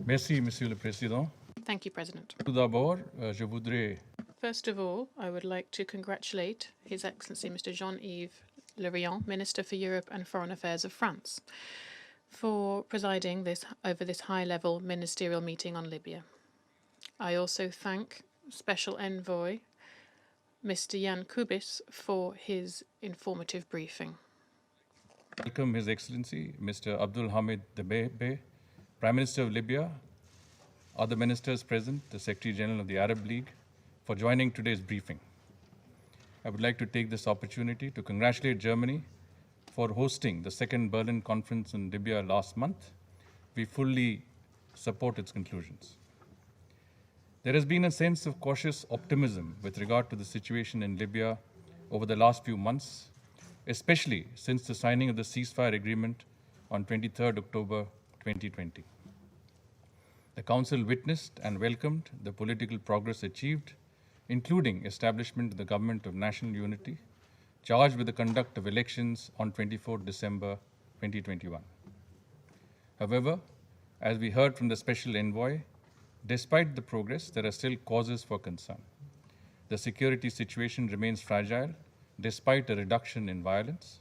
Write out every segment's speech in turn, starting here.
Merci, Monsieur le Président. Thank you, President. Tout d'abord, je voudrais First of all, I would like to congratulate His Excellency Mr. Jean-Yves Le Drian, Minister for Europe and Foreign Affairs of France, for presiding over this high-level ministerial meeting on Libya. I also thank Special Envoy Mr. Jan Kubis for his informative briefing. welcome His Excellency Mr. Abdul Hamid Dbeibeh, Prime Minister of Libya, other ministers present, the Secretary General of the Arab League, for joining today's briefing. I would like to take this opportunity to congratulate Germany for hosting the second Berlin conference in Libya last month. We fully support its conclusions. There has been a sense of cautious optimism with regard to the situation in Libya over the last few months, especially since the signing of the ceasefire agreement on 23rd October 2020. The Council witnessed and welcomed the political progress achieved, including establishment of the Government of National Unity, charged with the conduct of elections on 24 December 2021. However, as we heard from the Special Envoy, despite the progress, there are still causes for concern. The security situation remains fragile despite a reduction in violence.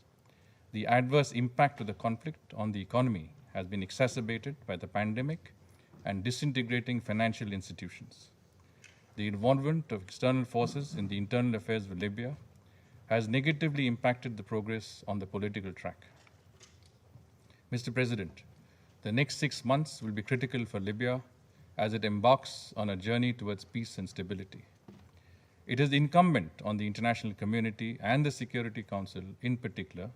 The adverse impact of the conflict on the economy has been exacerbated by the pandemic and disintegrating financial institutions. The involvement of external forces in the internal affairs of Libya has negatively impacted the progress on the political track. Mr. President, the next 6 months will be critical for Libya as it embarks on a journey towards peace and stability. It is incumbent on the international community and the Security Council in particular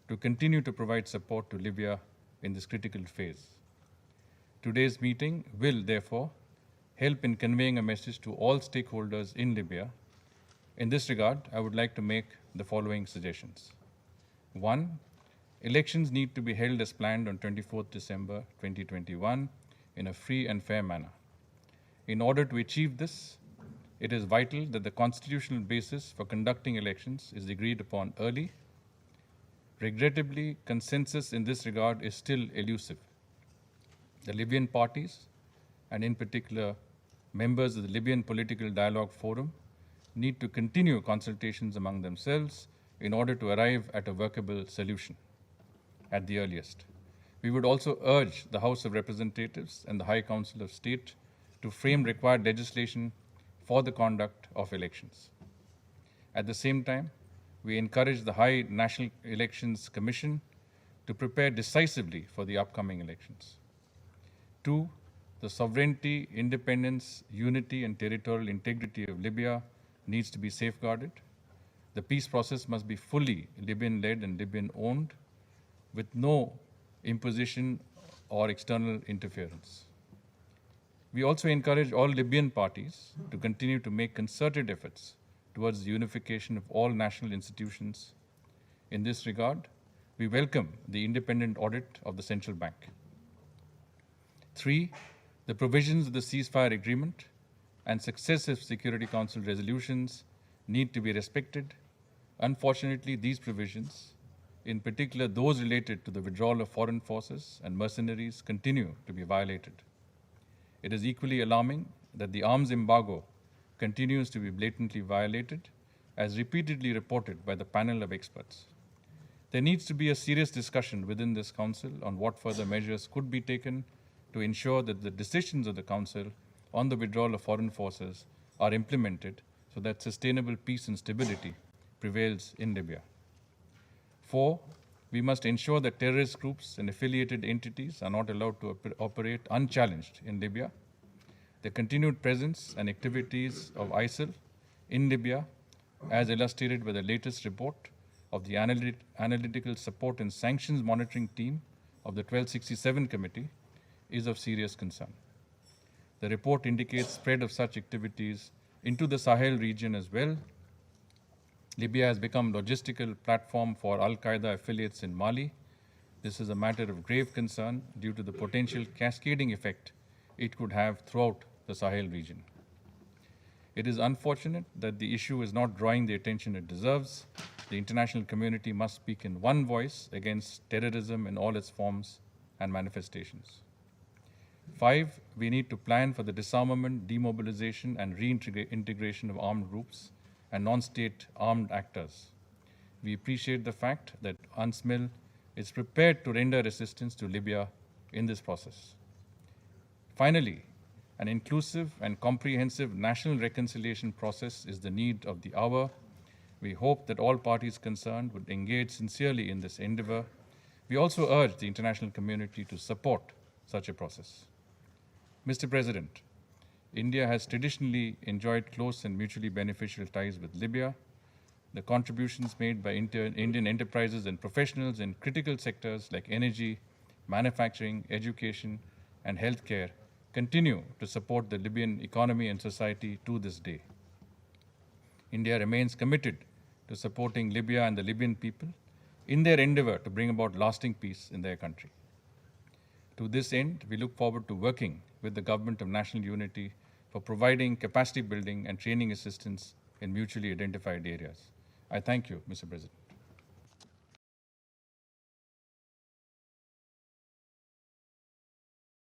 to continue to provide support to Libya in this critical phase. Today's meeting will, therefore, help in conveying a message to all stakeholders in Libya. In this regard, I would like to make the following suggestions. 1. Elections need to be held as planned on 24th December 2021 in a free and fair manner. In order to achieve this, it is vital that the constitutional basis for conducting elections is agreed upon early. Regrettably, consensus in this regard is still elusive. The Libyan parties, and in particular members of the Libyan Political Dialogue Forum, need to continue consultations among themselves in order to arrive at a workable solution at the earliest. We would also urge the House of Representatives and the High Council of State to frame required legislation for the conduct of elections. At the same time, we encourage the High National Elections Commission to prepare decisively for the upcoming elections. 2. The sovereignty, independence, unity, and territorial integrity of Libya needs to be safeguarded. The peace process must be fully Libyan-led and Libyan-owned, with no imposition or external interference. We also encourage all Libyan parties to continue to make concerted efforts towards the unification of all national institutions. In this regard, we welcome the independent audit of the central bank. 3. The provisions of the ceasefire agreement and successive Security Council resolutions need to be respected. Unfortunately, these provisions, in particular those related to the withdrawal of foreign forces and mercenaries, continue to be violated. It is equally alarming that the arms embargo continues to be blatantly violated, as repeatedly reported by the panel of experts. There needs to be a serious discussion within this Council on what further measures could be taken to ensure that the decisions of the Council on the withdrawal of foreign forces are implemented so that sustainable peace and stability prevails in Libya. 4. We must ensure that terrorist groups and affiliated entities are not allowed to operate unchallenged in Libya. The continued presence and activities of ISIL in Libya, as illustrated by the latest report of the Analytical Support and Sanctions Monitoring Team of the 1267 Committee, is of serious concern. The report indicates spread of such activities into the Sahel region as well. Libya has become a logistical platform for Al-Qaeda affiliates in Mali. This is a matter of grave concern due to the potential cascading effect it could have throughout the Sahel region. It is unfortunate that the issue is not drawing the attention it deserves. The international community must speak in one voice against terrorism in all its forms and manifestations. 5, we need to plan for the disarmament, demobilization, and reintegration of armed groups and non-state armed actors. We appreciate the fact that UNSMIL is prepared to render assistance to Libya in this process. Finally, an inclusive and comprehensive national reconciliation process is the need of the hour. We hope that all parties concerned would engage sincerely in this endeavor. We also urge the international community to support such a process. Mr. President, India has traditionally enjoyed close and mutually beneficial ties with Libya. The contributions made by Indian enterprises and professionals in critical sectors like energy, manufacturing, education, and healthcare continue to support the Libyan economy and society to this day. India remains committed to supporting Libya and the Libyan people in their endeavor to bring about lasting peace in their country. To this end, we look forward to working with the Government of National Unity for providing capacity building and training assistance in mutually identified areas. I thank you, Mr. President.